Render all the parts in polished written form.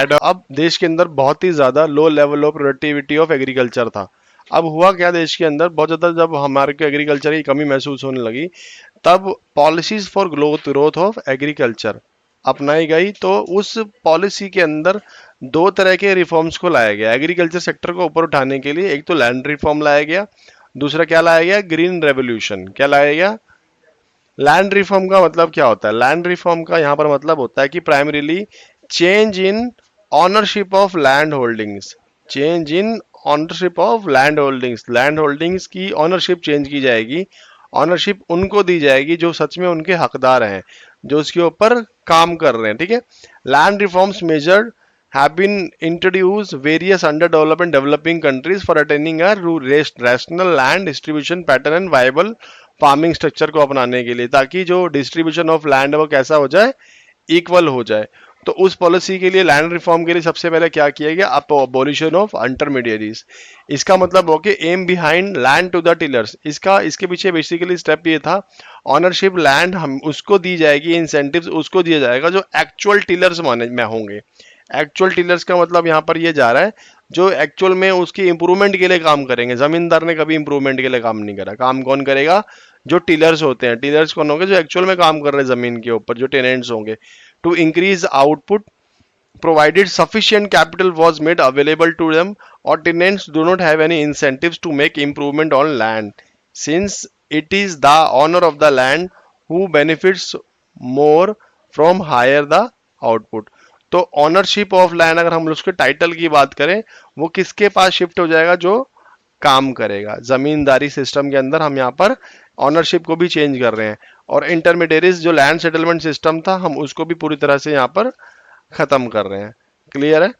अब देश के अंदर बहुत ही ज्यादा low level of productivity of agriculture था। अब हुआ क्या, देश के अंदर बहुत ज्यादा जब हमारे को एग्रीकल्चर की कमी महसूस होने लगी, तब policies for growth of agriculture अपनाई गई। तो उस पॉलिसी के अंदर दो तरह के रिफॉर्म्स को लाया गया एग्रीकल्चर सेक्टर को ऊपर उठाने के लिए। एक तो लैंड रिफॉर्म लाया गया, दूसरा क्या लाया गया, ग्रीन रेवोल्यूशन। क्या लाया गया? लैंड रिफॉर्म का मतलब क्या होता है? लैंड रिफॉर्म का यहाँ पर मतलब होता है कि primarily change in ownership of land holdings. Change in ownership of land holdings, land holdings की ऑनरशिप चेंज की जाएगी। ऑनरशिप उनको दी जाएगी जो सच में उनके हकदार हैं, जो उसके ऊपर काम कर रहे हैं। ठीक है। Land reforms measured have been introduced various underdeveloped and developing countries for attaining a rational land distribution pattern and viable farming structure को अपनाने के लिए, ताकि जो डिस्ट्रीब्यूशन ऑफ लैंड है वो कैसा हो जाए, इक्वल हो जाए। तो उस पॉलिसी के लिए, लैंड रिफॉर्म के लिए सबसे पहले क्या किया गया, अबॉलिशन ऑफ इंटरमीडिएरीज। इसका मतलब हो कि aim behind land to the tillers. इसके पीछे बेसिकली स्टेप ये था, ऑनरशिप लैंड हम उसको दी जाएगी, इंसेंटिव्स उसको दिया जाएगा जो एक्चुअल टिलर्स में होंगे। एक्चुअल टिलर्स का मतलब यहाँ पर ये जा रहा है जो एक्चुअल में उसकी इंप्रूवमेंट के लिए काम करेंगे। जमींदार ने कभी इंप्रूवमेंट के लिए काम नहीं करा। काम कौन करेगा? जो टिलर्स होते हैं। टिलर्स कौन होंगे? जो एक्चुअल में काम कर रहे हैं जमीन के ऊपर, जो टेनेंट्स होंगे। To increase output provided sufficient capital was made available to them, or tenants do not have any incentives to make improvement on land, since it is the owner of the land who benefits more from higher the output। तो ownership of land, अगर हम उसके title की बात करें, वो किसके पास shift हो जाएगा? जो काम करेगा। जमींदारी सिस्टम के अंदर हम यहाँ पर ऑनरशिप को भी चेंज कर रहे हैं, और इंटरमीडिएरीज जो लैंड सेटलमेंट सिस्टम था, हम उसको भी पूरी तरह से यहाँ पर खत्म कर रहे हैं। क्लियर है?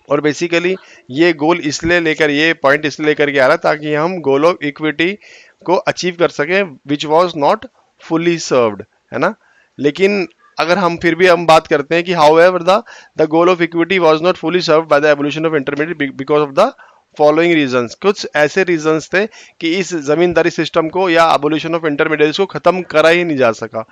और बेसिकली ये गोल इसलिए लेकर, ये पॉइंट इसलिए लेकर के आ रहा है ताकि हम गोल ऑफ इक्विटी को अचीव कर सकें, which was not fully served, है ना। लेकिन अगर हम फिर भी हम बात करते हैं कि however the goal of equity was not fully serve by the evolution of intermediate because of the following reasons. कुछ ऐसे रीजंस थे कि इस जमींदारी सिस्टम को या एवोल्यूशन ऑफ इंटरमीडिएट्स को खत्म करा ही नहीं जा सका।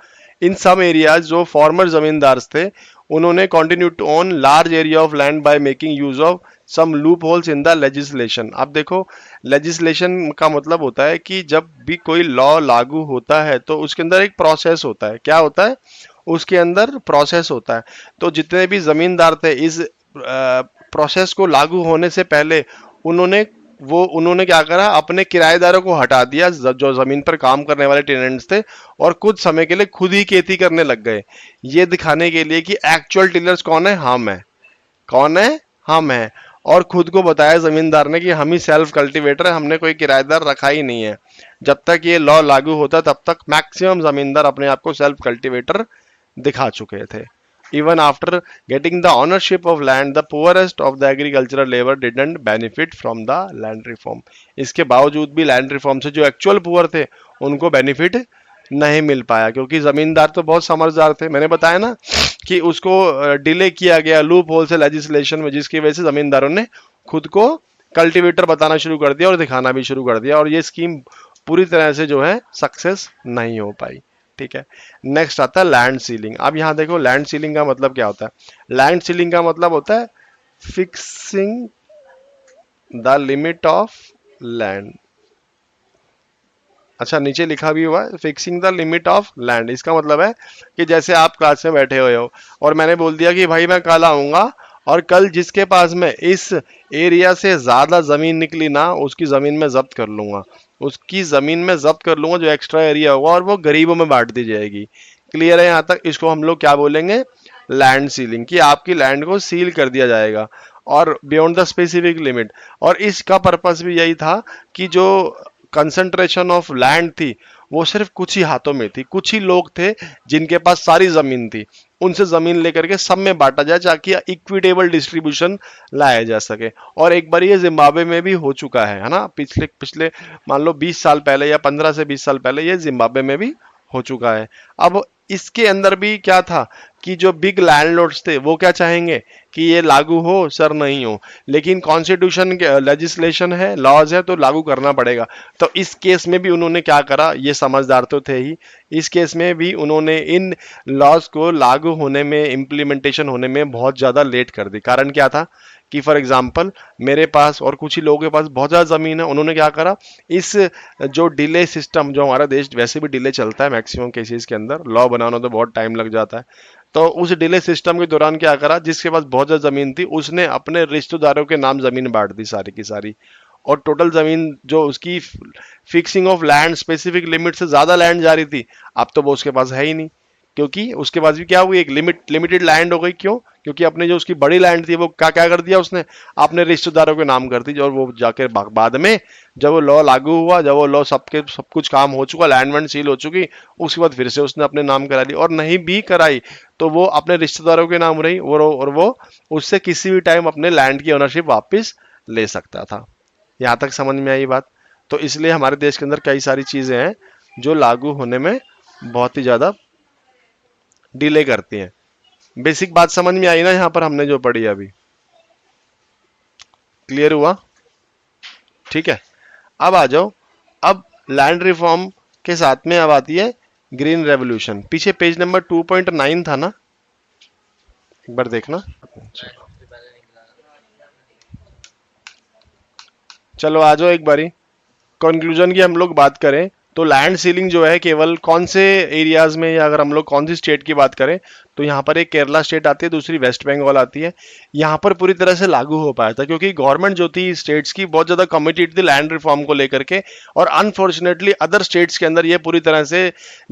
इन सम एरियाज जो फॉर्मर जमींदार थे, उन्होंने continue to own large area of land by making use of some loopholes in the legislation. अब देखो, लेजिस्लेशन का मतलब होता है कि जब भी कोई लॉ लागू होता है तो उसके अंदर एक प्रोसेस होता है। क्या होता है? उसके अंदर प्रोसेस होता है। तो जितने भी जमींदार थे, इस प्रोसेस को लागू होने से पहले उन्होंने क्या करा, अपने किराएदारों को हटा दिया जो जमीन पर काम करने वाले टेनेंट्स थे, और कुछ समय के लिए खुद ही खेती करने लग गए, ये दिखाने के लिए कि एक्चुअल टिलर्स कौन है? हम है। कौन है? हम है। और खुद को बताया जमींदार ने कि हम ही सेल्फ कल्टीवेटर है, हमने कोई किराएदार रखा ही नहीं है। जब तक ये लॉ लागू होता तब तक मैक्सिमम जमींदार अपने आप को सेल्फ कल्टीवेटर दिखा चुके थे। Even after getting the ownership of land, the poorest of the agricultural labor didn't benefit from the land reform। इसके बावजूद भी लैंड रिफॉर्म से जो एक्चुअल पुअर थे उनको बेनिफिट नहीं मिल पाया, क्योंकि जमींदार तो बहुत समझदार थे। मैंने बताया ना कि उसको डिले किया गया लूप होल से लेजिस्लेशन में, जिसकी वजह से जमींदारों ने खुद को कल्टीवेटर बताना शुरू कर दिया और दिखाना भी शुरू कर दिया, और ये स्कीम पूरी तरह से जो है सक्सेस नहीं हो पाई। ठीक है। नेक्स्ट आता है लैंड सीलिंग। अब यहां देखो, लैंड सीलिंग का मतलब क्या होता है? लैंड सीलिंग का मतलब होता है fixing the limit of land. अच्छा, नीचे लिखा भी हुआ है fixing the limit of land. इसका मतलब है कि जैसे आप क्लास में बैठे हुए हो और मैंने बोल दिया कि भाई मैं कल आऊंगा, और कल जिसके पास में इस एरिया से ज्यादा जमीन निकली ना, उसकी जमीन में जब्त कर लूंगा, उसकी जमीन में जब्त कर लूंगा जो एक्स्ट्रा एरिया होगा, और वो गरीबों में बांट दी जाएगी। क्लियर है यहाँ तक? इसको हम लोग क्या बोलेंगे? Land ceiling. कि आपकी लैंड को सील कर दिया जाएगा और बियॉन्ड द स्पेसिफिक लिमिट। और इसका पर्पस भी यही था कि जो कंसंट्रेशन ऑफ लैंड थी वो सिर्फ कुछ ही हाथों में थी, कुछ ही लोग थे जिनके पास सारी जमीन थी, उनसे जमीन लेकर के सब में बांटा जाए ताकि इक्विटेबल डिस्ट्रीब्यूशन लाया जा सके। और एक बार ये जिम्बाब्वे में भी हो चुका है ना, पिछले मान लो 20 साल पहले या 15 से 20 साल पहले ये जिम्बाब्वे में भी हो चुका है। अब इसके अंदर भी क्या था कि जो बिग लैंडलॉर्ड्स थे वो क्या चाहेंगे कि ये लागू हो सर नहीं हो, लेकिन कॉन्स्टिट्यूशन लेजिस्लेशन है, लॉज है, तो लागू करना पड़ेगा। तो इस केस में भी उन्होंने क्या करा, ये समझदार तो थे ही, इस केस में भी उन्होंने इन लॉज को लागू होने में, इम्प्लीमेंटेशन होने में बहुत ज्यादा लेट कर दी। कारण क्या था कि फॉर एग्जाम्पल मेरे पास और कुछ ही लोगों के पास बहुत ज़्यादा ज़मीन है, उन्होंने क्या करा, इस जो डिले सिस्टम, जो हमारा देश वैसे भी डिले चलता है मैक्सिमम केसेस के अंदर, लॉ बनाना तो बहुत टाइम लग जाता है, तो उस डिले सिस्टम के दौरान क्या करा, जिसके पास बहुत ज़्यादा ज़मीन थी उसने अपने रिश्तेदारों के नाम ज़मीन बांट दी सारी की सारी, और टोटल ज़मीन जो उसकी fixing of land specific limit से ज़्यादा लैंड जा रही थी, अब तो वो उसके पास है ही नहीं, क्योंकि उसके पास भी क्या हुई, एक लिमिटेड लैंड हो गई। क्यों? क्योंकि अपने जो उसकी बड़ी लैंड थी वो क्या क्या कर दिया उसने, अपने रिश्तेदारों के नाम कर दी, और वो जाकर बाद में जब वो लॉ लागू हुआ, जब वो लॉ सब कुछ काम हो चुका, लैंड वैंड सील हो चुकी, उसके बाद फिर से उसने अपने नाम करा ली, और नहीं भी कराई तो वो अपने रिश्तेदारों के नाम रही, और वो उससे किसी भी टाइम अपने लैंड की ओनरशिप वापस ले सकता था। यहाँ तक समझ में आई बात? तो इसलिए हमारे देश के अंदर कई सारी चीजें हैं जो लागू होने में बहुत ही ज्यादा डिले करती हैं। बेसिक बात समझ में आई ना यहाँ पर हमने जो पढ़ी अभी? क्लियर हुआ? ठीक है, अब आ जाओ। अब लैंड रिफॉर्म के साथ में अब आती है ग्रीन रेवोल्यूशन। पीछे पेज नंबर 2.9 था ना, एक बार देखना। चलो आ जाओ एक बारी कंक्लूजन की हम लोग बात करें, तो लैंड सीलिंग जो है केवल कौन से एरियाज में, या अगर हम लोग कौन सी स्टेट की बात करें तो यहाँ पर एक केरला स्टेट आती है, दूसरी वेस्ट बंगाल आती है। यहाँ पर पूरी तरह से लागू हो पाया था क्योंकि गवर्नमेंट जो थी स्टेट्स की बहुत ज्यादा कमिटेड थी लैंड रिफॉर्म को लेकर के, और अनफॉर्चुनेटली अदर स्टेट्स के अंदर ये पूरी तरह से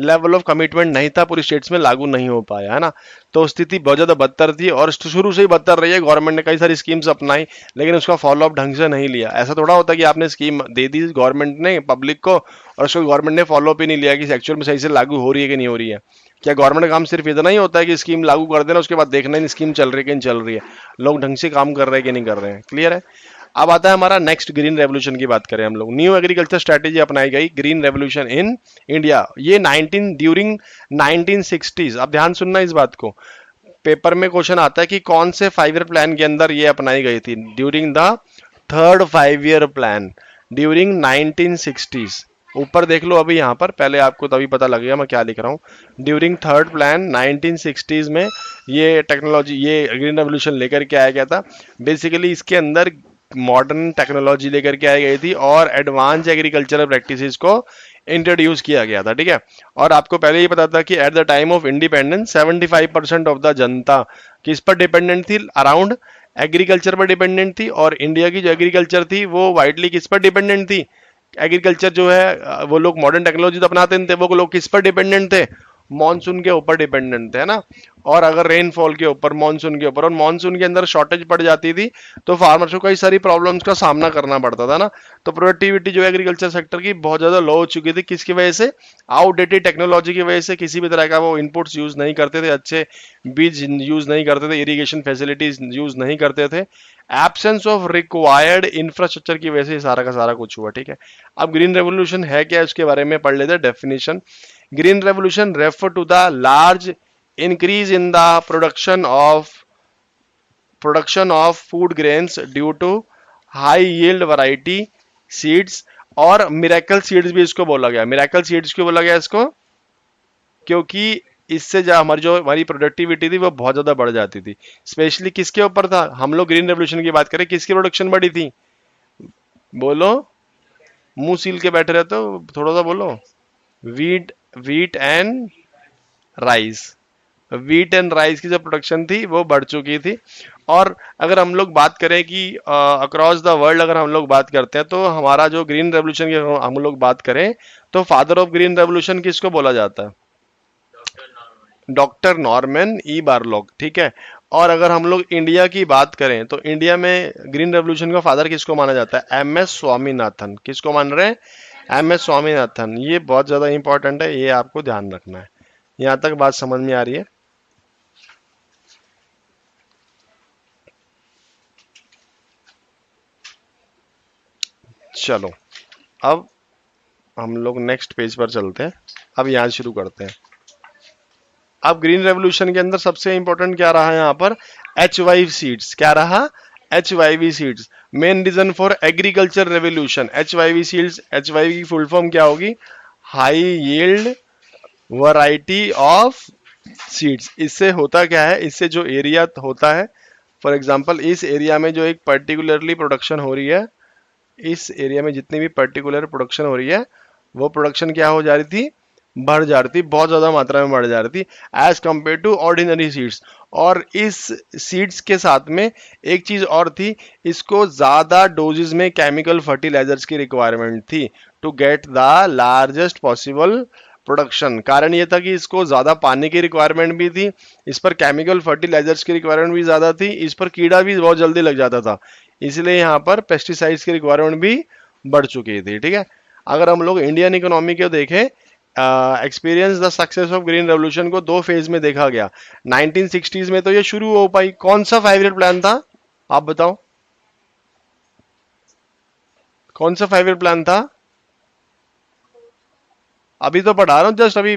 लेवल ऑफ कमिटमेंट नहीं था, पूरी स्टेट्स में लागू नहीं हो पाया, है ना। तो स्थिति बहुत ज्यादा बदतर थी, और शुरू से ही बदतर रही है। गवर्नमेंट ने कई सारी स्कीम्स अपनाई लेकिन उसका फॉलो अप ढंग से नहीं लिया। ऐसा थोड़ा होता कि आपने स्कीम दे दी गवर्नमेंट ने पब्लिक को और उसको गवर्नमेंट ने फॉलो अप ही नहीं लिया कि एक्चुअल में सही से लागू हो रही है कि नहीं हो रही है। क्या गवर्नमेंट का काम सिर्फ इतना ही होता है कि स्कीम लागू कर देना, उसके बाद देखना नहीं स्कीम चल रही है कि नहीं चल रही है, लोग ढंग से काम कर रहे हैं कि नहीं कर रहे हैं? क्लियर है? अब आता है हमारा नेक्स्ट ग्रीन रेवोल्यूशन की बात करें हम लोग। न्यू एग्रीकल्चर स्ट्रेटेजी अपनाई गई, ग्रीन रेवोल्यूशन इन इंडिया, ये 19 ड्यूरिंग 1960s। अब ध्यान सुनना इस बात को, पेपर में क्वेश्चन आता है कि कौन से 5 ईयर प्लान के अंदर ये अपनाई गई थी, during the third 5 year plan during 1960s। ऊपर देख लो अभी यहाँ पर, पहले आपको तभी पता लगेगा मैं क्या लिख रहा हूँ। ड्यूरिंग थर्ड प्लान 1960s में ये टेक्नोलॉजी, ये ग्रीन रेवोल्यूशन लेकर के आया गया था। बेसिकली इसके अंदर मॉडर्न टेक्नोलॉजी लेकर के आई गई थी और एडवांस एग्रीकल्चरल प्रैक्टिसेस को इंट्रोड्यूस किया गया था, ठीक है। और आपको पहले ही पता था कि eight the time of independence 75% of the जनता किस पर डिपेंडेंट थी, अराउंड एग्रीकल्चर पर डिपेंडेंट थी। और इंडिया की जो एग्रीकल्चर थी वो वाइडली किस पर डिपेंडेंट थी, एग्रीकल्चर जो है वो लोग मॉडर्न टेक्नोलॉजी तो अपनाते थे, वो लोग किस पर डिपेंडेंट थे, मॉनसून के ऊपर डिपेंडेंट थे, है ना। और अगर रेनफॉल के ऊपर, मॉनसून के ऊपर, और मॉनसून के अंदर शॉर्टेज पड़ जाती थी तो फार्मर्स को कई सारी प्रॉब्लम्स का सामना करना पड़ता था ना। तो प्रोडक्टिविटी जो एग्रीकल्चर सेक्टर की बहुत ज्यादा लो हो चुकी थी, किसकी वजह से, आउटडेटेड टेक्नोलॉजी की वजह से। किसी भी तरह का वो इनपुट्स यूज नहीं करते थे, अच्छे बीज यूज नहीं करते थे, इरिगेशन फैसिलिटीज यूज नहीं करते थे, एब्सेंस ऑफ रिक्वायर्ड इंफ्रास्ट्रक्चर की वजह से सारा का सारा कुछ हुआ, ठीक है। अब ग्रीन रेवोल्यूशन है क्या, इसके बारे में पढ़ लेते हैं definition. Green revolution refer to the large increase in the production of food grains due to high yield variety seeds। और मिरेकल सीड्स भी इसको बोला गया। मिरेकल सीड्स क्यों बोला गया इसको, क्योंकि इससे जो हमारी प्रोडक्टिविटी थी वो बहुत ज्यादा बढ़ जाती थी। स्पेशली किसके ऊपर था, हम लोग ग्रीन रेवोल्यूशन की बात करें, किसकी प्रोडक्शन बढ़ी थी, बोलो, मुंह सील के बैठे रहते हो, थोड़ा सा बोलो। Wheat wheat and rice, wheat and rice की जो प्रोडक्शन थी वो बढ़ चुकी थी। और अगर हम लोग बात करें कि अक्रॉस द वर्ल्ड अगर हम लोग बात करते हैं तो हमारा जो ग्रीन रेवोल्यूशन की हम लोग बात करें तो फादर ऑफ ग्रीन रेवोल्यूशन किसको बोला जाता है, डॉक्टर नॉर्मन ई बारलॉग, ठीक है। और अगर हम लोग इंडिया की बात करें तो इंडिया में ग्रीन रेवोल्यूशन का फादर किसको माना जाता है, एम एस स्वामीनाथन। किसको मान रहे हैं, एम एस स्वामीनाथन। ये बहुत ज्यादा इंपॉर्टेंट है, ये आपको ध्यान रखना है। यहां तक बात समझ में आ रही है? चलो अब हम लोग नेक्स्ट पेज पर चलते हैं। अब यहाँ शुरू करते हैं। अब ग्रीन रेवोल्यूशन के अंदर सबसे इंपॉर्टेंट क्या रहा यहाँ पर, HYV सीड्स। क्या रहा, HYV seeds. Main reason for agriculture revolution, HYV seeds. HYV की फुल फॉर्म क्या होगी, high yield variety of seeds. इससे होता क्या है, इससे जो एरिया होता है, फॉर एग्जांपल इस एरिया में जो एक पर्टिकुलरली प्रोडक्शन हो रही है, इस एरिया में जितनी भी पर्टिकुलर प्रोडक्शन हो रही है, वो प्रोडक्शन क्या हो जा रही थी, बढ़ जा रही थी, बहुत ज़्यादा मात्रा में बढ़ जा रही थी as compare to ordinary seeds. और इस सीड्स के साथ में एक चीज़ और थी, इसको ज़्यादा डोजेज में केमिकल फर्टिलाइजर्स की रिक्वायरमेंट थी to get the largest possible production. कारण ये था कि इसको ज़्यादा पानी की रिक्वायरमेंट भी थी, इस पर केमिकल फर्टिलाइजर्स की रिक्वायरमेंट भी ज़्यादा थी, इस पर कीड़ा भी बहुत जल्दी लग जाता था, इसलिए यहाँ पर पेस्टिसाइड्स की रिक्वायरमेंट भी बढ़ चुकी थी। ठीक है, अगर हम लोग इंडियन इकोनॉमी को देखें, experience the success of green revolution को दो फेज में देखा गया। 1960s में तो ये शुरू हो पाई। कौन सा 5 ईयर प्लान था, आप बताओ, कौन सा 5 ईयर प्लान था? अभी तो पढ़ा रहा हूं जस्ट, अभी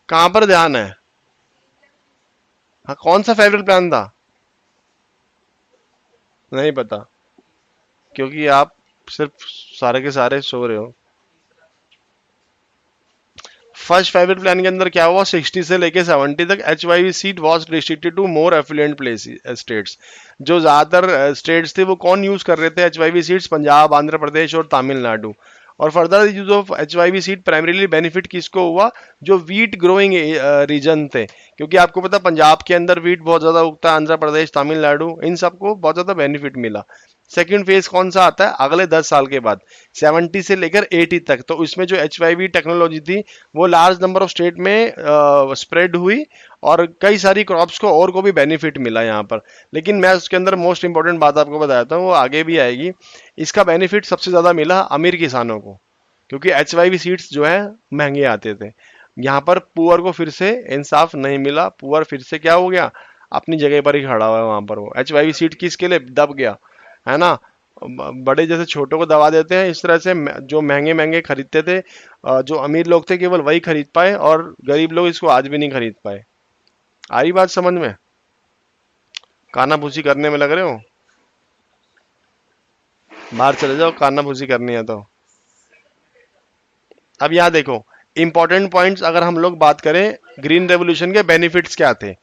कहां पर ध्यान है? हाँ, कौन सा 5 ईयर प्लान था? नहीं पता, क्योंकि आप सिर्फ सारे के सारे सो रहे हो। फर्स्ट 5 ईयर प्लान के अंदर क्या हुआ, 60 से लेके 70 तक HYV seed was restricted to more affluent place states. जो ज्यादातर स्टेट्स थे वो कौन यूज कर रहे थे HYV सीट्स, पंजाब, आंध्र प्रदेश और तमिलनाडु। और further use of HYV seed primarily benefit किसको हुआ, जो वीट ग्रोइंग रीजन थे, क्योंकि आपको पता पंजाब के अंदर वीट बहुत ज्यादा उगता है, आंध्र प्रदेश, तमिलनाडु, इन सबको बहुत ज्यादा बेनिफिट मिला। सेकंड फेज कौन सा आता है, अगले 10 साल के बाद 70 से लेकर 80 तक, तो इसमें जो HYV टेक्नोलॉजी थी वो लार्ज नंबर ऑफ स्टेट में स्प्रेड हुई और कई सारी क्रॉप्स को और को भी बेनिफिट मिला यहाँ पर। लेकिन मैं उसके अंदर मोस्ट इंपॉर्टेंट बात आपको बताता हूँ, वो आगे भी आएगी। इसका बेनिफिट सबसे ज़्यादा मिला अमीर किसानों को, क्योंकि HYV सीड्स जो है महंगे आते थे। यहाँ पर पुअर को फिर से इंसाफ नहीं मिला, पुअर फिर से क्या हो गया, अपनी जगह पर ही खड़ा हुआ है वहां पर। वो HYV सीड किसके लिए दब गया, है ना? बड़े जैसे छोटों को दबा देते हैं, इस तरह से जो महंगे महंगे खरीदते थे, जो अमीर लोग थे केवल वही खरीद पाए और गरीब लोग इसको आज भी नहीं खरीद पाए। आ रही बात समझ में? काना भूसी करने में लग रहे हो? बाहर चले जाओ, काना भूसी करनी है तो। अब यहाँ देखो इंपॉर्टेंट पॉइंट्स, अगर हम लोग बात करें ग्रीन रेवोल्यूशन के बेनिफिट्स क्या थे।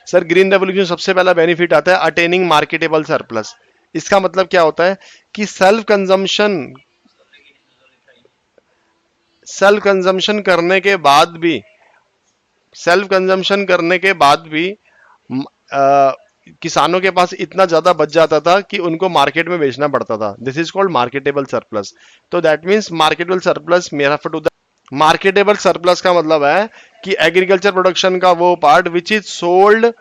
सर ग्रीन रेवोल्यूशन सबसे पहला बेनिफिट आता है अटेनिंग मार्केटेबल सरप्लस। इसका मतलब क्या होता है कि सेल्फ कंजम्पशन करने के बाद भी, सेल्फ कंजम्पशन करने के बाद भी किसानों के पास इतना ज्यादा बच जाता था कि उनको मार्केट में बेचना पड़ता था। This is called marketable surplus. तो दैट मीन्स मार्केटेबल सरप्लस मेरा टू द मार्केटेबल सरप्लस का मतलब है कि एग्रीकल्चर प्रोडक्शन का वो part which is sold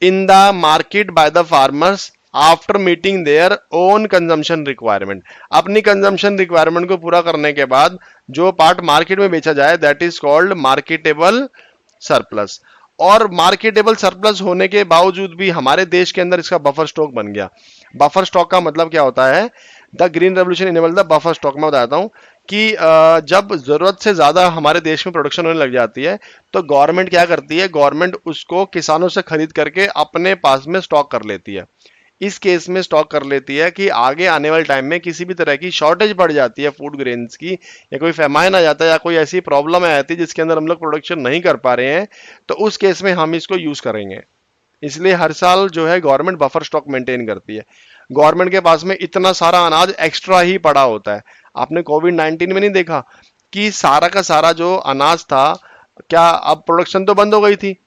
in the market by the farmers after meeting their own consumption requirement. अपनी consumption requirement को पूरा करने के बाद जो पार्ट मार्केट में बेचा जाए that is called marketable surplus. और मार्केटेबल सरप्लस होने के बावजूद भी हमारे देश के अंदर इसका बफर स्टॉक बन गया। बफर स्टॉक का मतलब क्या होता है, the green revolution enable the buffer stock. मैं बताता हूं कि जब जरूरत से ज्यादा हमारे देश में प्रोडक्शन होने लग जाती है तो गवर्नमेंट क्या करती है, गवर्नमेंट उसको किसानों से खरीद करके अपने पास में स्टॉक कर लेती है। इस केस में स्टॉक कर लेती है कि आगे आने वाले टाइम में किसी भी तरह की शॉर्टेज बढ़ जाती है फूड ग्रेन्स की, या कोई फेमाइन आ जाता है या कोई ऐसी प्रॉब्लम आ जाती है जिसके अंदर हम लोग प्रोडक्शन नहीं कर पा रहे हैं, तो उस केस में हम इसको यूज करेंगे। इसलिए हर साल जो है गवर्नमेंट बफर स्टॉक मेंटेन करती है। गवर्नमेंट के पास में इतना सारा अनाज एक्स्ट्रा ही पड़ा होता है। आपने कोविड-19 में नहीं देखा कि सारा का सारा जो अनाज था, क्या अब प्रोडक्शन तो बंद हो गई थी,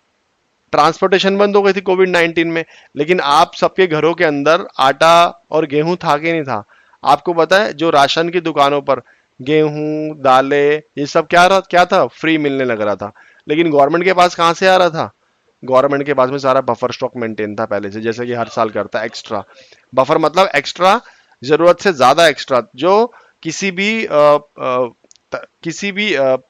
ट्रांसपोर्टेशन बंद हो गई थी कोविड-19 में, लेकिन आप सबके घरों के अंदर आटा और गेहूं था कि नहीं था? आपको पता है जो राशन की दुकानों पर गेहूं, दालें, ये सब क्या था, फ्री मिलने लग रहा था। लेकिन गवर्नमेंट के पास कहां से आ रहा था? गवर्नमेंट के पास में सारा बफर स्टॉक मेंटेन था पहले से, जैसे कि हर साल करता है। एक्स्ट्रा बफर मतलब एक्स्ट्रा, जरूरत से ज्यादा एक्स्ट्रा, जो किसी भी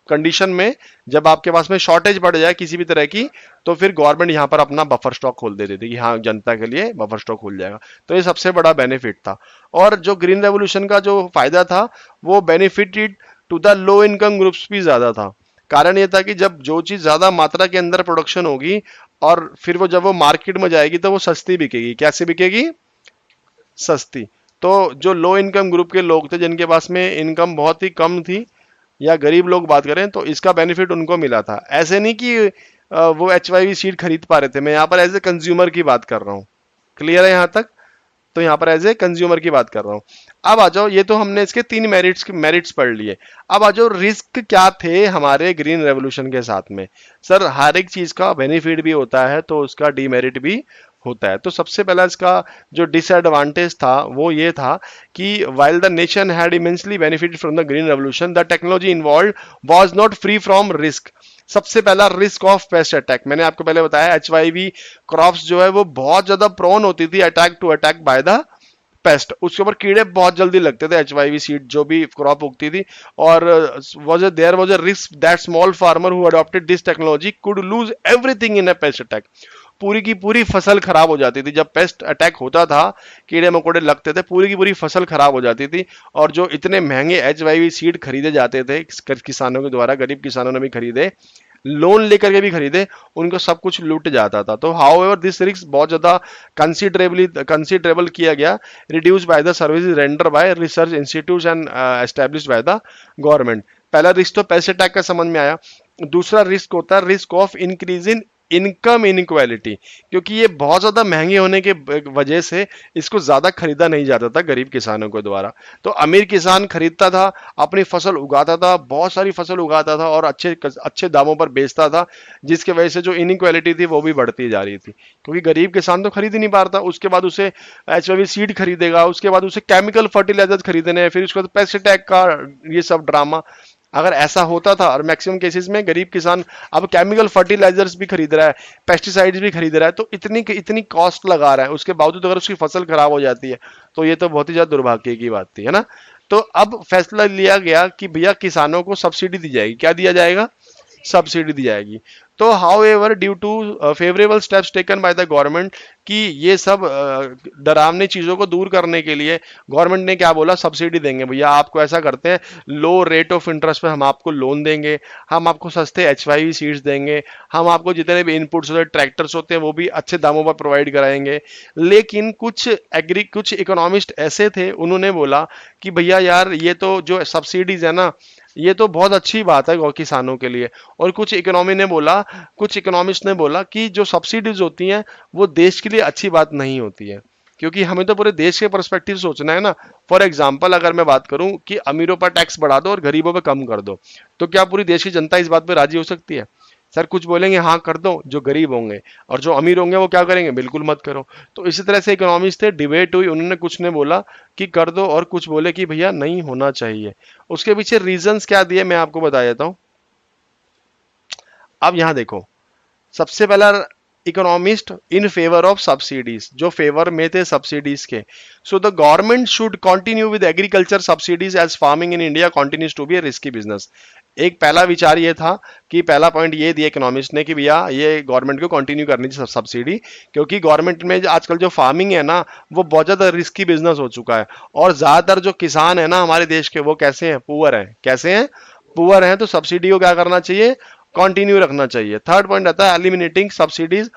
कंडीशन में जब आपके पास में शॉर्टेज बढ़ जाए किसी भी तरह की, तो फिर गवर्नमेंट यहां पर अपना बफर स्टॉक खोल देती थी कि हाँ जनता के लिए बफर स्टॉक खुल जाएगा। तो ये सबसे बड़ा बेनिफिट था। और जो ग्रीन रेवोल्यूशन का जो फायदा था वो benefited to the low income groups भी ज्यादा था। कारण ये था कि जब जो चीज ज्यादा मात्रा के अंदर प्रोडक्शन होगी और फिर वो जब वो मार्केट में जाएगी तो वो सस्ती बिकेगी। कैसे बिकेगी? सस्ती। तो जो लो इनकम ग्रुप के लोग थे, जिनके पास में इनकम बहुत ही कम थी, या गरीब लोग बात करें, तो इसका बेनिफिट उनको मिला था। ऐसे नहीं कि वो HYV सीड खरीद पा रहे थे। मैं यहाँ पर एज ए कंज्यूमर की बात कर रहा हूँ। क्लियर है यहाँ तक? तो यहाँ पर एज ए कंज्यूमर की बात कर रहा हूँ। अब आ जाओ, ये तो हमने इसके 3 मेरिट्स पढ़ लिए। अब आ जाओ रिस्क क्या थे हमारे ग्रीन रेवोल्यूशन के साथ में। सर हर एक चीज का बेनिफिट भी होता है तो उसका डीमेरिट भी होता है। तो सबसे पहला इसका जो डिसएडवांटेज था वो ये था कि while the nation had immensely benefited from the green revolution, the technology involved was not free from risk। सबसे पहला रिस्क ऑफ पेस्ट अटैक। मैंने आपको पहले बताया HYV क्रॉप्स जो है वो बहुत ज्यादा प्रोन होती थी अटैक बाय द पेस्ट। उसके ऊपर कीड़े बहुत जल्दी लगते थे HYV सीड जो भी क्रॉप उगती थी। और there was a risk that small farmer who adopted this technology could lose everything in a pest attack. पूरी की पूरी फसल खराब हो जाती थी। जब पेस्ट अटैक होता था, कीड़े मकोड़े लगते थे, पूरी की पूरी फसल खराब हो जाती थी। और जो इतने महंगे HYV सीड खरीदे जाते थे किसानों के द्वारा, गरीब किसानों ने भी खरीदे, लोन लेकर के भी खरीदे, उनको सब कुछ लूट जाता था। तो हाउ एवर दिस रिस्क बहुत ज्यादा कंसिडरेबल किया गया, reduce by the service render bye research institute and established by the government. पहला रिस्क तो पैसे अटैक का समझ में आया। दूसरा रिस्क होता है risk of increase in income inequality, क्योंकि ये बहुत ज्यादा महंगे होने के वजह से इसको ज्यादा खरीदा नहीं जाता था गरीब किसानों के द्वारा। तो अमीर किसान खरीदता था, अपनी फसल उगाता था, बहुत सारी फसल उगाता था और अच्छे अच्छे दामों पर बेचता था, जिसके वजह से जो इनइक्वालिटी थी वो भी बढ़ती जा रही थी। क्योंकि गरीब किसान तो खरीद ही नहीं पाता, उसके बाद उसे HYV सीड खरीदेगा, उसके बाद उसे केमिकल फर्टिलाइजर खरीदने हैं, फिर उसके बाद पेस्ट अटैक का ये सब ड्रामा। अगर ऐसा होता था, और मैक्सिमम केसेस में गरीब किसान अब केमिकल फर्टिलाइजर्स भी खरीद रहा है, पेस्टिसाइड्स भी खरीद रहा है, तो इतनी कॉस्ट लगा रहा है, उसके बावजूद अगर उसकी फसल खराब हो जाती है तो ये तो बहुत ही ज्यादा दुर्भाग्य की बात थी, है ना। तो अब फैसला लिया गया कि भैया किसानों को सब्सिडी दी जाएगी। क्या दिया जाएगा? सब्सिडी दी जाएगी। तो however due to favourable steps taken by the government, कि ये सब डरावनी चीजों को दूर करने के लिए गवर्नमेंट ने क्या बोला, सब्सिडी देंगे भैया। आपको ऐसा करते हैं, लो रेट ऑफ इंटरेस्ट पे हम आपको लोन देंगे, हम आपको सस्ते HYV सीड्स देंगे, हम आपको जितने भी इनपुट्स होते हैं, ट्रैक्टर्स होते हैं, वो भी अच्छे दामों पर प्रोवाइड कराएंगे। लेकिन कुछ इकोनॉमिस्ट ऐसे थे, उन्होंने बोला कि भैया यार ये तो जो सब्सिडीज है ना, ये तो बहुत अच्छी बात है किसानों के लिए। और कुछ इकोनॉमिस्ट ने बोला कि जो सब्सिडीज होती हैं वो देश के लिए अच्छी बात नहीं होती है, क्योंकि हमें तो पूरे देश के पर्सपेक्टिव सोचना है ना। फॉर एग्जाम्पल अगर मैं बात करूं कि अमीरों पर टैक्स बढ़ा दो और गरीबों पर कम कर दो, तो क्या पूरी देश की जनता इस बात पर राजी हो सकती है? सर कुछ बोलेंगे हाँ कर दो जो गरीब होंगे, और जो अमीर होंगे वो क्या करेंगे, बिल्कुल मत करो। तो इसी तरह से इकोनॉमिस्ट थे, डिबेट हुई, उन्होंने कुछ ने बोला कि कर दो और कुछ बोले कि भैया नहीं होना चाहिए। उसके पीछे रीजंस क्या दिए मैं आपको बता देता हूं। अब यहां देखो, सबसे पहला economist in favour of subsidies, जो फेवर में थे सब्सिडीज के। So the government should continue with agriculture subsidies as farming in India continues to be a risky business. एक पहला विचार ये था कि पहला पॉइंट ये दिया इकोनॉमिस्ट ने कि भैया ये गवर्नमेंट को कंटिन्यू करनी चाहिए सब्सिडी, क्योंकि गवर्नमेंट में आजकल जो फार्मिंग है ना वो बहुत ज्यादा रिस्की बिजनेस हो चुका है। और ज्यादातर जो किसान है ना हमारे देश के, वो कैसे हैं, पुअर हैं। कैसे हैं? पुअर हैं। तो सब्सिडी को क्या करना चाहिए, कंटिन्यू रखना चाहिए। थर्ड पॉइंट आता है एलिमिनेटिंग सब्सिडीज।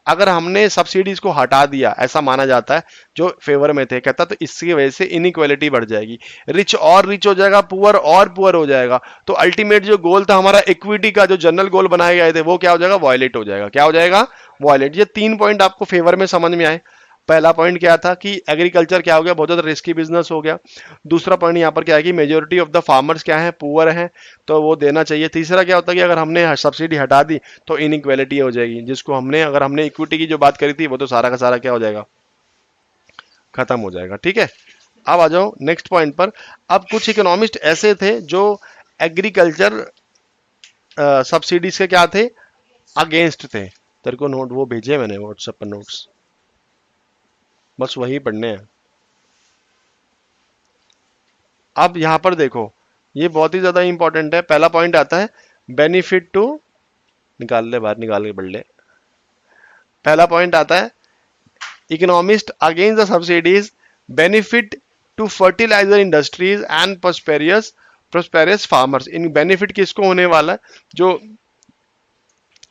अगर हमने सब्सिडीज को हटा दिया, ऐसा माना जाता है जो फेवर में थे, कहता तो इसकी वजह से इनइक्वालिटी बढ़ जाएगी, रिच और रिच हो जाएगा, पुअर और पुअर हो जाएगा। तो अल्टीमेट जो गोल था हमारा इक्विटी का, जो जनरल गोल बनाए गए थे, वो क्या हो जाएगा, वायलेट हो जाएगा। क्या हो जाएगा, वायलेट। ये 3 पॉइंट आपको फेवर में समझ में आए। पहला पॉइंट क्या था कि एग्रीकल्चर क्या हो गया, बहुत ज्यादा रिस्की बिजनेस हो गया। दूसरा पॉइंट यहाँ पर क्या है कि मेजोरिटी ऑफ द फार्मर्स क्या है, पुअर हैं, तो वो देना चाहिए। तीसरा क्या होता है कि अगर हमने सब्सिडी हटा दी तो इनइक्वालिटी हो जाएगी, जिसको अगर हमने इक्विटी की जो बात करी थी वो तो सारा का सारा क्या हो जाएगा, खत्म हो जाएगा। ठीक है, अब आ जाओ नेक्स्ट पॉइंट पर। अब कुछ इकोनॉमिस्ट ऐसे थे जो एग्रीकल्चर सब्सिडीज के क्या थे, अगेंस्ट थे। तेरे को नोट वो भेजे मैंने व्हाट्सएप पर नोट्स, बस वही पढ़ने हैं। अब यहां पर देखो, ये बहुत ही ज्यादा इंपॉर्टेंट है। पहला पॉइंट आता है बेनिफिट टू, निकाल ले बाहर, निकाल के पढ़ ले। पहला पॉइंट आता है economist against the subsidies, benefit to fertilizer industries and prosperous prosperous farmers, in benefit किसको होने वाला है, जो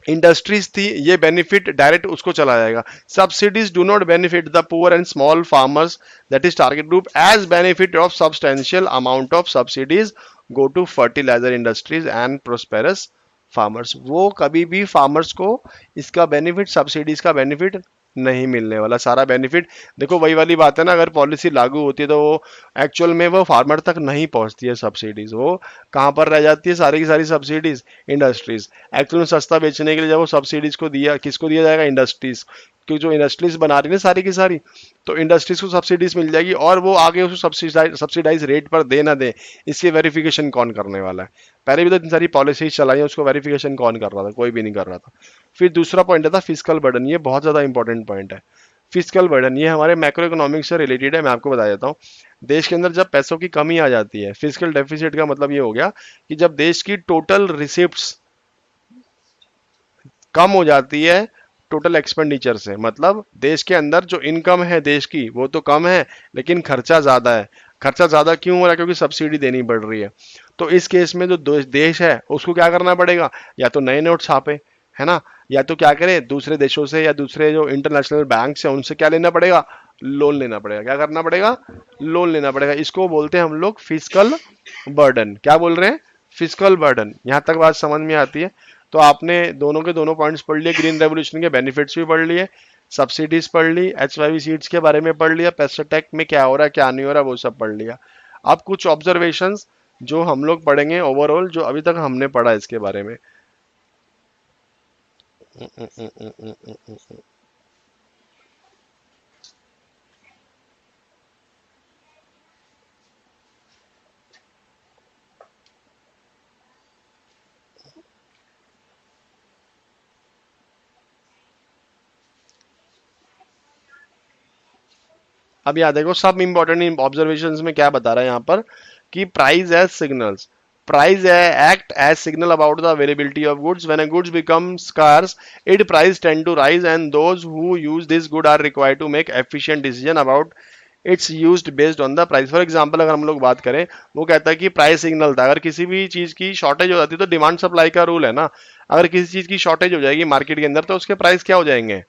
इंडस्ट्रीज थी ये बेनिफिट डायरेक्ट उसको चला जाएगा। Subsidies do not benefit the poor and small farmers, that is target group, as benefit of substantial amount of subsidies go to fertilizer industries and prosperous farmers. वो कभी भी फार्मर्स को इसका बेनिफिट, सब्सिडीज का benefit नहीं मिलने वाला। सारा बेनिफिट, देखो वही वाली बात है ना, अगर पॉलिसी लागू होती है तो वो एक्चुअल में वो फार्मर तक नहीं पहुंचती है सब्सिडीज, वो कहाँ पर रह जाती है सारी की सारी सब्सिडीज, इंडस्ट्रीज। एक्चुअल में सस्ता बेचने के लिए जब वो सब्सिडीज को दिया, किसको दिया जाएगा, इंडस्ट्रीज, क्योंकि जो इंडस्ट्रीज बना रही है सारी की सारी, तो इंडस्ट्रीज को सब्सिडीज मिल जाएगी, और वो आगे उसको सब्सिडाइज रेट पर दे ना दे, इसकी वेरिफिकेशन कौन करने वाला है। पहले भी तो इतनी सारी पॉलिसीज चलाई है, उसको वेरिफिकेशन कौन कर रहा था, कोई भी नहीं कर रहा था। फिर दूसरा पॉइंट था फिजिकल बर्डन, ये बहुत ज्यादा इंपॉर्टेंट पॉइंट है। फिजिकल बर्डन ये हमारे मैक्रो इकोनॉमिक्स से रिलेटेड है, मैं आपको बता देता हूँ। देश के अंदर जब पैसों की कमी आ जाती है, फिजिकल डेफिसिट का मतलब ये हो गया कि जब देश की टोटल रिसिप्ट्स कम हो जाती है टोटल एक्सपेंडिचर से, मतलब देश के अंदर जो इनकम है देश की वो तो कम है, लेकिन खर्चा ज्यादा है। खर्चा ज्यादा क्यों हो रहा है, क्योंकि सब्सिडी देनी पड़ रही है। तो इस केस में जो देश है उसको क्या करना पड़ेगा, या तो नए नोट छापे, है ना, या तो क्या करे, दूसरे देशों से या दूसरे जो इंटरनेशनल बैंक है उनसे क्या लेना पड़ेगा, लोन लेना पड़ेगा। क्या करना पड़ेगा, लोन लेना पड़ेगा। इसको बोलते हैं हम लोग फिजिकल बर्डन। क्या बोल रहे हैं, फिजिकल बर्डन। यहां तक बात समझ में आती है। तो आपने दोनों के दोनों पॉइंट्स पढ़ लिए, ग्रीन रेवोल्यूशन के बेनिफिट्स भी पढ़ लिए, सब्सिडीज पढ़ ली, एचवाईवी सीड्स के बारे में पढ़ लिया, पेस्टोटेक में क्या हो रहा है क्या नहीं हो रहा वो सब पढ़ लिया। अब कुछ ऑब्जर्वेशंस जो हम लोग पढ़ेंगे ओवरऑल, जो अभी तक हमने पढ़ा इसके बारे में। अब यहाँ देखो सब इंपॉर्टेंट ऑब्जर्वेशंस में क्या बता रहा है यहाँ पर, कि price as signals, price act as signal about the availability of goods. When a goods becomes scarce, its price tend to rise, and those who use this good are required to make efficient decision about it's used based on the price. For example अगर हम लोग बात करें, वो कहता है कि price signal था, अगर किसी भी चीज की शॉर्टेज हो जाती है तो डिमांड सप्लाई का रूल है ना, अगर किसी चीज की शॉर्टेज हो जाएगी मार्केट के अंदर तो उसके प्राइस क्या हो जाएंगे,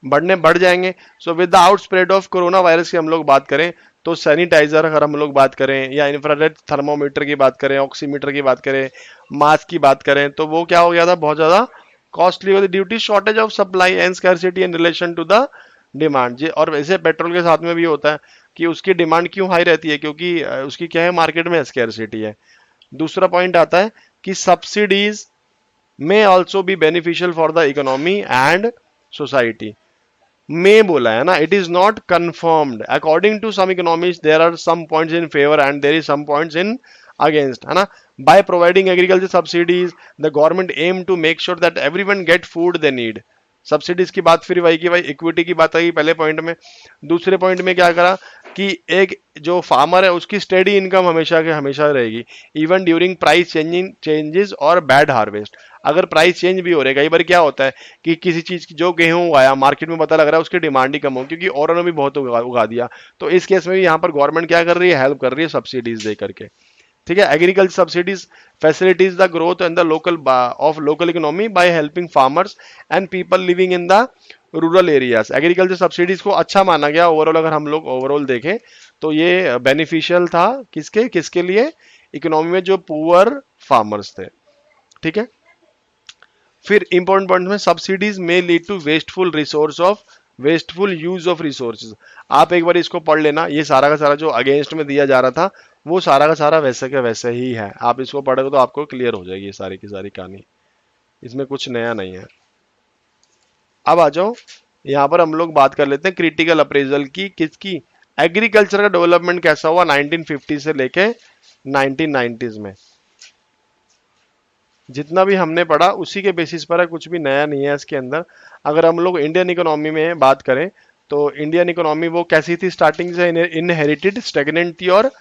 बढ़ जाएंगे। So with the outspread of corona virus की हम लोग बात करें तो सैनिटाइजर अगर हम लोग बात करें, या इंफ्रारेड थर्मोमीटर की बात करें, ऑक्सीमीटर की बात करें, मास्क की बात करें, तो वो क्या हो गया था, बहुत ज्यादा costly due to shortage of supply and scarcity in relation to the demand. और वैसे पेट्रोल के साथ में भी होता है कि उसकी डिमांड क्यों हाई रहती है, क्योंकि उसकी क्या है, मार्केट में स्कैरसिटी है। दूसरा पॉइंट आता है कि सब्सिडीज में also be beneficial for the economy and society. may बोला है ना, it is not confirmed according to some economist, there are some points in favour and there is some points in against, है ना। By providing agriculture subsidies the government aim to make sure that everyone get food they need. Subsidies की बात फिर वही की भाई, equity की बात आई पहले पॉइंट में। दूसरे पॉइंट में क्या करा कि एक जो फार्मर है उसकी स्टेडी इनकम हमेशा के हमेशा रहेगी, इवन ड्यूरिंग प्राइस चेंजेस और बैड हार्वेस्ट। अगर प्राइस चेंज भी हो रहा है, कई बार क्या होता है कि किसी चीज की जो गेहूं उगाया मार्केट में पता लग रहा है उसकी डिमांड ही कम हो, क्योंकि औरों ने भी बहुत उगा दिया, तो इस केस में भी यहाँ पर गवर्नमेंट क्या कर रही है, हेल्प कर रही है सब्सिडीज दे करके। ठीक है, agriculture subsidies facilities the growth in the local of local economy by helping farmers and people living in the rural areas. Agriculture subsidies को अच्छा माना गया ओवरऑल, अगर हम लोग ओवरऑल देखें तो ये बेनिफिशियल था किसके किसके लिए, इकोनॉमी में जो पुअर फार्मर्स थे। ठीक है, फिर इंपॉर्टेंट पॉइंट में सब्सिडीज में lead to wasteful use of resources. आप एक बार इसको पढ़ लेना, ये सारा का सारा जो अगेंस्ट में दिया जा रहा था वो सारा का सारा वैसे का वैसे ही है। आप इसको पढ़ोगे तो आपको क्लियर हो जाएगी सारी की सारी कहानी, इसमें कुछ नया नहीं है। अब आ जाओ यहाँ पर हम लोग बात कर लेते हैं क्रिटिकल अप्रेजल की, किसकी, एग्रीकल्चर का डेवलपमेंट कैसा हुआ 1950 से लेके 1990s में। जितना भी हमने पढ़ा उसी के बेसिस पर है, कुछ भी नया नहीं है इसके अंदर। अगर हम लोग इंडियन इकोनॉमी में बात करें तो इंडियन इकोनॉमी वो कैसी थी, स्टार्टिंग से इनहेरिटेड स्टेगनेंट थी और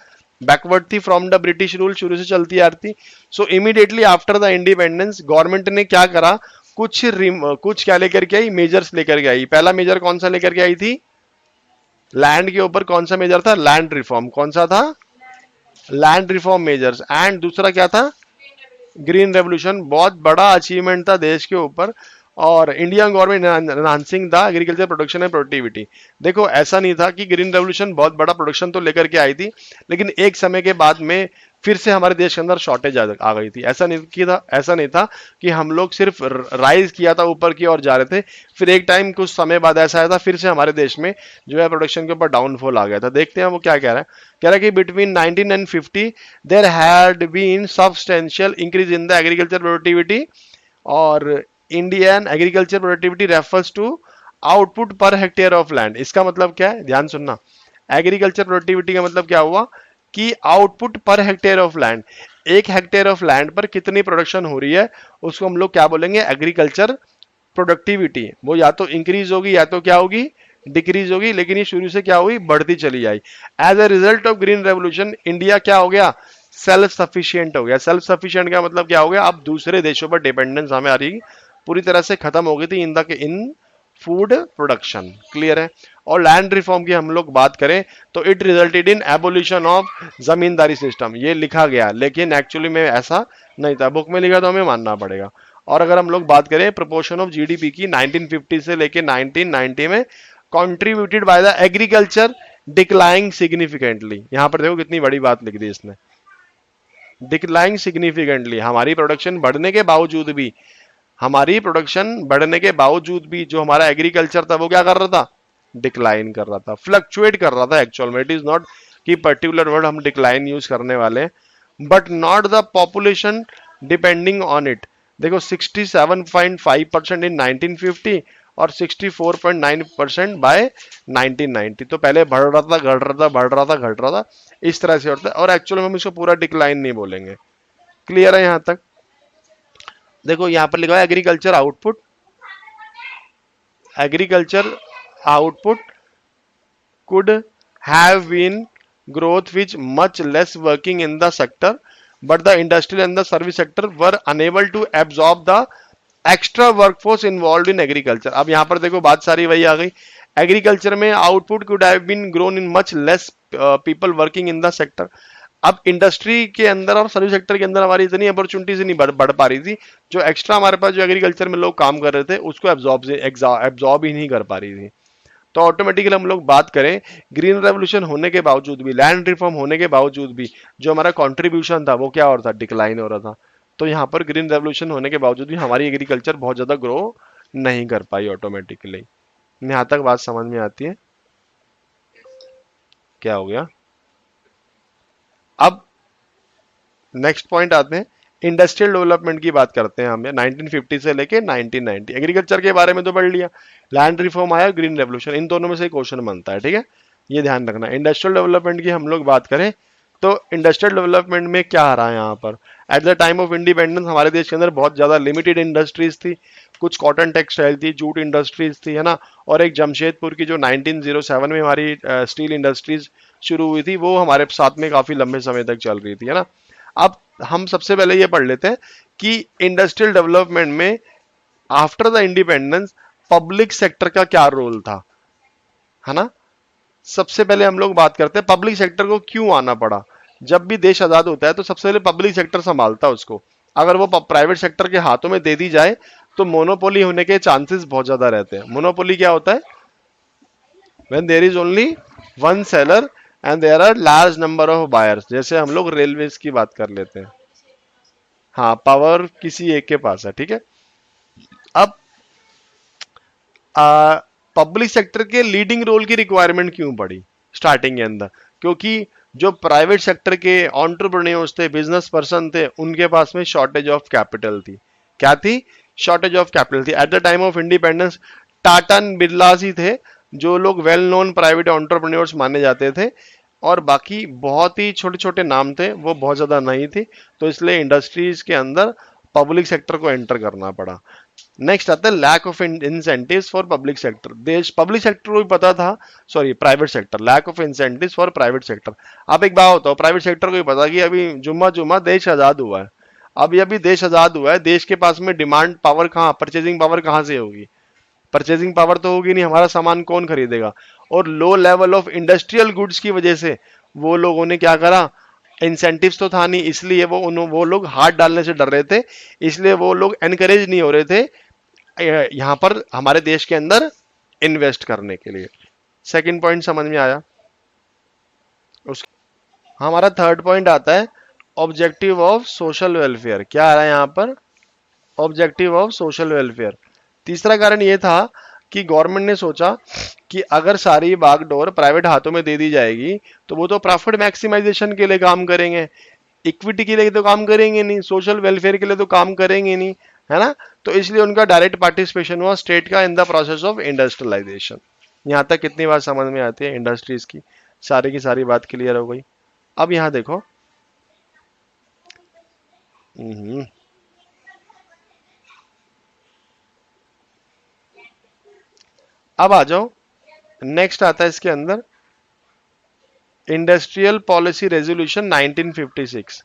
बैकवर्ड थी फ्रॉम द ब्रिटिश रूल, शुरू से चलती आ रही थी। सो immediately after the independence government ने क्या करा, कुछ क्या लेकर के आई, मेजर्स लेकर के आई। पहला मेजर कौन सा लेकर के आई थी, लैंड के ऊपर कौन सा मेजर था, लैंड रिफॉर्म। कौन सा था, लैंड रिफॉर्म मेजर्स, एंड दूसरा क्या था, ग्रीन रेवोल्यूशन। बहुत बड़ा अचीवमेंट था देश के ऊपर। और Indian government enhancing the agriculture production and productivity. देखो ऐसा नहीं था कि ग्रीन रेवोल्यूशन बहुत बड़ा प्रोडक्शन तो लेकर के आई थी, लेकिन एक समय के बाद में फिर से हमारे देश के अंदर शॉर्टेज आ गई थी। ऐसा नहीं था कि हम लोग सिर्फ राइज किया था, ऊपर की ओर जा रहे थे, फिर एक टाइम कुछ समय बाद ऐसा आया था फिर से हमारे देश में जो है प्रोडक्शन के ऊपर डाउनफॉल आ गया था। देखते हैं वो क्या कह रहा है। कह रहा है कि between 19 and 50 there had been substantial increase in the agriculture productivity, और Indian agriculture productivity refers to output per hectare of land. इसका मतलब क्या है, ध्यान सुनना। एग्रीकल्चर प्रोडक्टिविटी का मतलब क्या हुआ कि output per hectare of land, एक हेक्टेयर ऑफ लैंड पर कितनी प्रोडक्शन हो रही है उसको हम लोग क्या बोलेंगे, एग्रीकल्चर प्रोडक्टिविटी। वो या तो इंक्रीज होगी या तो क्या होगी, डिक्रीज होगी, लेकिन ये शुरू से क्या हुई, बढ़ती चली आई। As a result of green revolution India क्या हो गया, सेल्फ सफिशिएंट हो गया। सेल्फ सफिशिएंट का मतलब क्या हो गया, अब दूसरे देशों पर डिपेंडेंस हमें आ रही पूरी तरह से खत्म हो गई थी इन फूड प्रोडक्शन। क्लियर है। और लैंड रिफॉर्म की हम लोग बात करें तो it resulted in abolition of zamindari system. ये लिखा गया लेकिन एक्चुअली में ऐसा नहीं था, बुक में लिखा तो हमें मानना पड़ेगा। और अगर हम लोग बात करें प्रोपोर्शन ऑफ जीडीपी की 1950 से लेके 1990 में, contributed by the agriculture declining significantly. यहां पर देखो कितनी बड़ी बात लिख दी इसने, डिक्लाइंग सिग्निफिकेंटली। हमारी प्रोडक्शन बढ़ने के बावजूद भी जो हमारा एग्रीकल्चर था वो क्या कर रहा था, डिक्लाइन कर रहा था, फ्लक्चुएट कर रहा था। एक्चुअल में इट इज नॉट कि पर्टिकुलर वर्ड हम डिक्लाइन यूज करने वाले, but not the population depending on it. देखो 67.5% इन 1950 और 64.9% बाय 1990। तो पहले बढ़ रहा था, घट रहा था, बढ़ रहा था, घट रहा था, इस तरह से होता है। और एक्चुअल में हम इसको पूरा डिक्लाइन नहीं बोलेंगे। क्लियर है यहां तक। देखो यहां पर लिखा है agriculture output could have been growth which much less working in the sector, but the industrial and the service sector were unable to absorb the extra workforce involved in agriculture। अब यहां पर देखो बात सारी वही आ गई, एग्रीकल्चर में output could have been grown in much less people working in the sector। अब इंडस्ट्री के अंदर और सर्विस सेक्टर के अंदर हमारी इतनी अपॉर्चुनिटीज नहीं बढ़ पा रही थी, जो एक्स्ट्रा हमारे पास जो एग्रीकल्चर में लोग काम कर रहे थे उसको एब्जॉर्ब ही नहीं कर पा रही थी। तो ऑटोमेटिकली हम लोग बात करें, ग्रीन रेवोल्यूशन होने के बावजूद भी, लैंड रिफॉर्म होने के बावजूद भी जो हमारा कंट्रीब्यूशन था वो क्या हो रहा था, डिक्लाइन हो रहा था। तो यहाँ पर ग्रीन रेवोल्यूशन होने के बावजूद भी हमारी एग्रीकल्चर बहुत ज्यादा ग्रो नहीं कर पाई ऑटोमेटिकली। यहाँ तक बात समझ में आती है, क्या हो गया। अब नेक्स्ट पॉइंट आते हैं, इंडस्ट्रियल डेवलपमेंट की बात करते हैं हम 1950 से लेके 1990। एग्रीकल्चर के बारे में तो पढ़ लिया, लैंड रिफॉर्म आया, ग्रीन रेवोल्यूशन, इन दोनों में से क्वेश्चन बनता है, ठीक है, ये ध्यान रखना। इंडस्ट्रियल डेवलपमेंट की हम लोग बात करें तो इंडस्ट्रियल डेवलपमेंट में क्या आ रहा है यहाँ पर, eight the time of independence हमारे देश के अंदर बहुत ज्यादा लिमिटेड इंडस्ट्रीज थी। कुछ कॉटन टेक्सटाइल थी, जूट इंडस्ट्रीज थी, है ना, और एक जमशेदपुर की जो 1907 में हमारी स्टील इंडस्ट्रीज शुरू हुई थी, वो हमारे साथ में काफी लंबे समय तक चल रही थी, है ना। अब हम सबसे पहले ये पढ़ लेते हैं कि इंडस्ट्रियल डेवलपमेंट में after the independence public sector का क्या रोल था, है ना। सबसे पहले हम लोग बात करते हैं पब्लिक सेक्टर को क्यों आना पड़ा। जब भी देश आजाद होता है तो सबसे पहले पब्लिक सेक्टर संभालता है उसको। अगर वो प्राइवेट सेक्टर के हाथों में दे दी जाए तो मोनोपोली होने के चांसेस बहुत ज्यादा रहते हैं। मोनोपोली क्या होता है, when there is only one seller and there are large number of buyers. जैसे हम लोग रेलवेज की बात कर लेते हैं, हाँ, पावर किसी एक के पास है, ठीक है। अब पब्लिक सेक्टर के लीडिंग रोल की रिक्वायरमेंट क्यों पड़ी स्टार्टिंग के अंदर, क्योंकि जो प्राइवेट सेक्टर के एंटरप्रेन्योर्स थे, बिजनेस पर्सन थे, उनके पास में शॉर्टेज ऑफ कैपिटल थी। क्या थी, शॉर्टेज ऑफ कैपिटल थी। At the time of independence Tata Birlas ही थे जो लोग वेल नोन प्राइवेट एंटरप्रेन्योर्स माने जाते थे, और बाकी बहुत ही छोटे छोटे नाम थे, वो बहुत ज्यादा नहीं थी। तो इसलिए इंडस्ट्रीज के अंदर पब्लिक सेक्टर को एंटर करना पड़ा। नेक्स्ट आता है lack of incentives for public sector. देश पब्लिक सेक्टर को भी पता था, sorry private sector, lack of incentives for private sector. अब एक बात होता है, प्राइवेट सेक्टर को भी पता कि अभी जुम्मा जुम्मा देश आजाद हुआ है, अभी देश आजाद हुआ है, देश के पास में डिमांड पावर कहाँ, परचेजिंग पावर कहाँ से होगी, परचेजिंग पावर तो होगी नहीं, हमारा सामान कौन खरीदेगा। और low level of industrial goods की वजह से वो लोगों ने क्या करा इंसेंटिव्स तो था नहीं, इसलिए वो लोग हाथ डालने से डर रहे थे, इसलिए वो लोग एनकरेज नहीं हो रहे थे यहां पर हमारे देश के अंदर इन्वेस्ट करने के लिए। सेकंड पॉइंट समझ में आया। उस हमारा थर्ड पॉइंट आता है ऑब्जेक्टिव ऑफ सोशल वेलफेयर। क्या आ रहा है यहां पर? Objective of social welfare. तीसरा कारण यह था कि गवर्नमेंट ने सोचा कि अगर सारी बागडोर प्राइवेट हाथों में दे दी जाएगी तो वो तो प्रॉफिट मैक्सिमाइजेशन के लिए काम करेंगे, इक्विटी के लिए तो काम करेंगे नहीं, सोशल वेलफेयर के लिए तो काम करेंगे नहीं, है ना। तो इसलिए उनका डायरेक्ट पार्टिसिपेशन हुआ स्टेट का in the process of industrialization. यहां तक कितनी बात समझ में आती है इंडस्ट्रीज की सारी बात क्लियर हो गई। अब यहां देखो, हम्म, अब आ जाओ, नेक्स्ट आता है इसके अंदर इंडस्ट्रियल पॉलिसी रेजोल्यूशन 1956।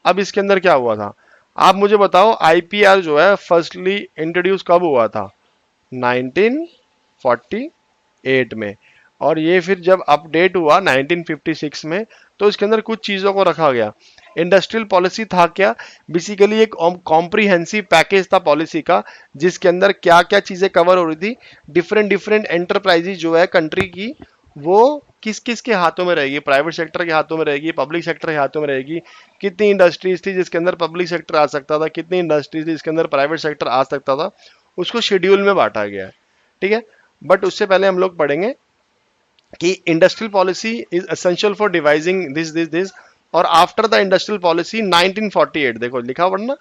अब इसके अंदर क्या हुआ था, आप मुझे बताओ। आईपीआर जो है फर्स्टली इंट्रोड्यूस कब हुआ था? 1948 में। और ये फिर जब अपडेट हुआ 1956 में तो इसके अंदर कुछ चीजों को रखा गया। इंडस्ट्रियल पॉलिसी था क्या? बेसिकली एक कॉम्प्रिहेंसिव पैकेज था पॉलिसी का, जिसके अंदर क्या क्या चीजें कवर हो रही थी। डिफरेंट डिफरेंट एंटरप्राइजेज जो है कंट्री की, वो किस किस के हाथों में रहेगी, प्राइवेट सेक्टर के हाथों में रहेगी, पब्लिक सेक्टर के हाथों में रहेगी, कितनी इंडस्ट्रीज थी जिसके अंदर पब्लिक सेक्टर आ सकता था, कितनी इंडस्ट्रीज थी जिसके अंदर प्राइवेट सेक्टर आ सकता था, उसको शेड्यूल में बांटा गया है। ठीक है, बट उससे पहले हम लोग पढ़ेंगे कि industrial policy is essential for devising this और आफ्टर द इंडस्ट्रियल पॉलिसी 1948, देखो लिखा वरना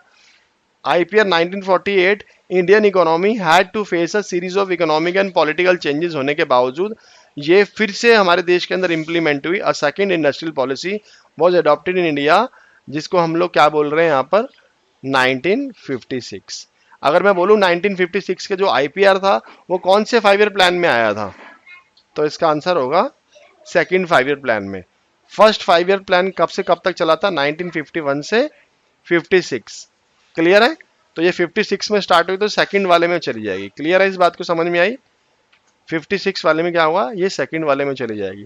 IPR 1948, Indian economy had to face a series of economic and political changes होने के बावजूद ये फिर से हमारे देश के अंदर इंप्लीमेंट हुई। A second industrial policy was adopted in India, जिसको हम लोग क्या बोल रहे हैं यहाँ पर? 1956। अगर मैं बोलूं 1956 के जो आईपीआर था वो कौन से 5 ईयर प्लान में आया था, तो इसका आंसर होगा सेकंड 5 ईयर प्लान में। फर्स्ट 5 ईयर प्लान कब से कब तक चला था? 1951 से 56। क्लियर है? तो ये 56 में स्टार्ट हुई तो सेकंड वाले में चली जाएगी। क्लियर है? इस बात को समझ में आई? 56 वाले में क्या हुआ, ये सेकंड वाले में चली जाएगी।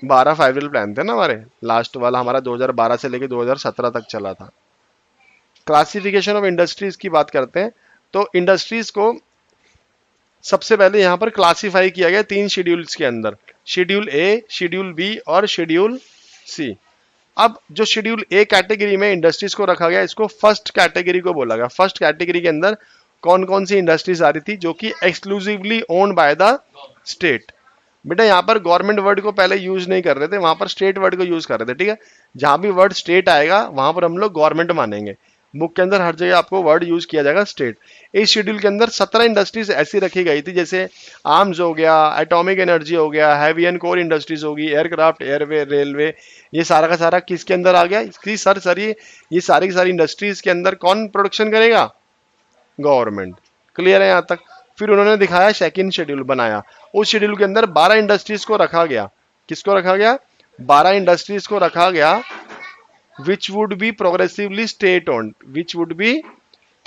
12 5 ईयर प्लान थे ना हमारे, लास्ट वाला हमारा 2012 से लेके 2017 तक चला था। क्लासिफिकेशन ऑफ इंडस्ट्रीज की बात करते हैं तो इंडस्ट्रीज को सबसे पहले यहां पर क्लासिफाई किया गया 3 शेड्यूल्स के अंदर, शेड्यूल ए, शेड्यूल बी और शेड्यूल सी। अब जो शेड्यूल ए कैटेगरी में इंडस्ट्रीज को रखा गया, इसको फर्स्ट कैटेगरी को बोला गया। फर्स्ट कैटेगरी के अंदर कौन कौन सी इंडस्ट्रीज आ रही थी जो कि exclusively owned by the state. बेटा यहाँ पर गवर्नमेंट वर्ड को पहले यूज नहीं कर रहे थे, वहां पर स्टेट वर्ड को यूज कर रहे थे। ठीक है, जहां भी वर्ड स्टेट आएगा वहां पर हम लोग गवर्नमेंट मानेंगे। बुक के अंदर हर जगह आपको वर्ड यूज किया जाएगा स्टेट। इस शेड्यूल के अंदर 17 इंडस्ट्रीज ऐसी रखी गई थी, जैसे आर्म्स हो गया, एटॉमिक एनर्जी हो गया, हैवी एंड कोर इंडस्ट्रीज होगी, एयरक्राफ्ट, एयरवे, रेलवे। ये सारा का सारा किसके अंदर आ गया? इसकी सर ये सारी की सारी इंडस्ट्रीज के अंदर कौन प्रोडक्शन करेगा? गवर्नमेंट। क्लियर है यहां तक? फिर उन्होंने दिखाया सेकंड शेड्यूल बनाया, उस शेड्यूल के अंदर 12 इंडस्ट्रीज को रखा गया। किसको रखा गया? 12 इंडस्ट्रीज को रखा गया which would be progressively state owned, which would be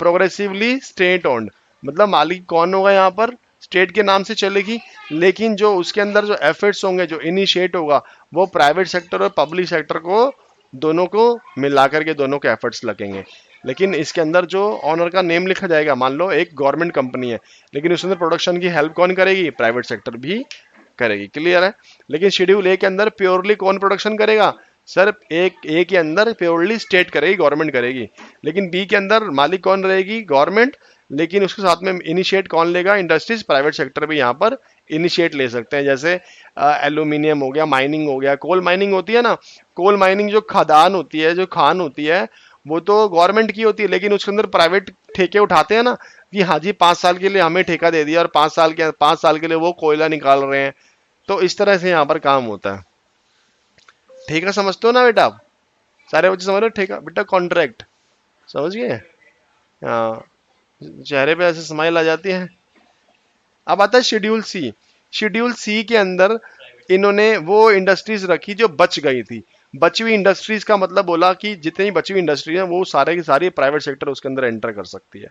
progressively state owned। मतलब मालिक कौन होगा यहाँ पर? स्टेट के नाम से चलेगी, लेकिन जो उसके अंदर जो एफर्ट्स होंगे, जो इनिशिएट होगा, वो प्राइवेट सेक्टर और पब्लिक सेक्टर को दोनों को मिलाकर के दोनों के एफर्ट्स लगेंगे। लेकिन इसके अंदर जो ऑनर का नेम लिखा जाएगा, मान लो एक गवर्नमेंट कंपनी है, लेकिन उसके अंदर प्रोडक्शन की हेल्प कौन करेगी? प्राइवेट सेक्टर भी करेगी। क्लियर है? लेकिन शेड्यूल ए के अंदर प्योरली कौन प्रोडक्शन करेगा? सर एक ए के अंदर प्योरली स्टेट करेगी, गवर्नमेंट करेगी। लेकिन बी के अंदर मालिक कौन रहेगी? गवर्नमेंट। लेकिन उसके साथ में इनिशिएट कौन लेगा? इंडस्ट्रीज, प्राइवेट सेक्टर भी यहाँ पर इनिशिएट ले सकते हैं। जैसे एल्यूमिनियम हो गया, माइनिंग हो गया, कोल माइनिंग होती है ना, कोल माइनिंग जो खदान होती है, जो खान होती है, वो तो गवर्नमेंट की होती है, लेकिन उसके अंदर प्राइवेट ठेके उठाते हैं ना कि हाँ जी 5 साल के लिए हमें ठेका दे दिया और 5 साल के लिए वो कोयला निकाल रहे हैं। तो इस तरह से यहाँ पर काम होता है। ठेका समझते हो ना बेटा आप? सारे बच्चे समझ रहे हो ठेका? बेटा कॉन्ट्रैक्ट, समझ गए? हाँ, चेहरे पे ऐसे स्माइल आ जाती है। अब आता है शेड्यूल सी। शेड्यूल सी के अंदर इन्होंने वो इंडस्ट्रीज रखी जो बच गई थी। बची हुई इंडस्ट्रीज का मतलब बोला कि जितनी बची हुई इंडस्ट्री है वो सारे की सारी प्राइवेट सेक्टर उसके अंदर एंटर कर सकती है।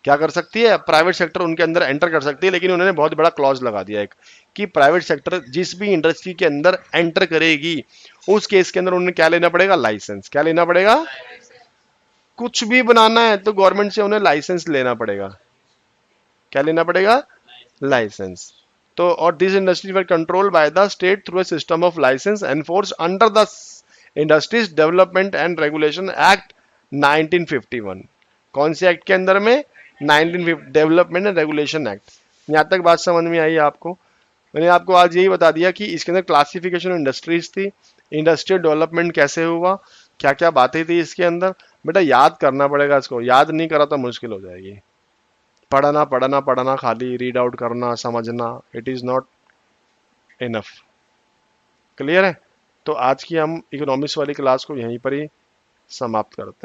क्या कर सकती है, प्राइवेट सेक्टर उनके अंदर एंटर कर सकती है, लेकिन उन्होंने बहुत बड़ा क्लॉज लगा दिया एक कि प्राइवेट सेक्टर जिस भी इंडस्ट्री के अंदर एंटर करेगी उस केस के अंदर उन्हें क्या लेना पड़ेगा, लाइसेंस। क्या लेना पड़ेगा, कुछ भी बनाना है तो गवर्नमेंट से उन्हें लाइसेंस लेना पड़ेगा। क्या लेना पड़ेगा, लाइसेंस। तो और this industry were control by the state through a system of license enforce under the industries development and regulation act 1951। कौन से एक्ट के अंदर में, 1950 डेवलपमेंट एंड रेगुलेशन एक्ट। यहां तक बात समझ में आई आपको। मैंने आपको आज यही बता दिया कि इसके अंदर क्लासिफिकेशन इंडस्ट्रीज थी, इंडस्ट्रियल डेवलपमेंट कैसे हुआ, क्या क्या बातें थी इसके अंदर। बेटा याद करना पड़ेगा, इसको याद नहीं करा तो मुश्किल हो जाएगी। पढ़ना पढ़ना पढ़ना, खाली रीड आउट करना समझना, it is not enough. Clear है। तो आज की हम इकोनॉमिक्स वाली क्लास को यहीं पर ही समाप्त करते हैं।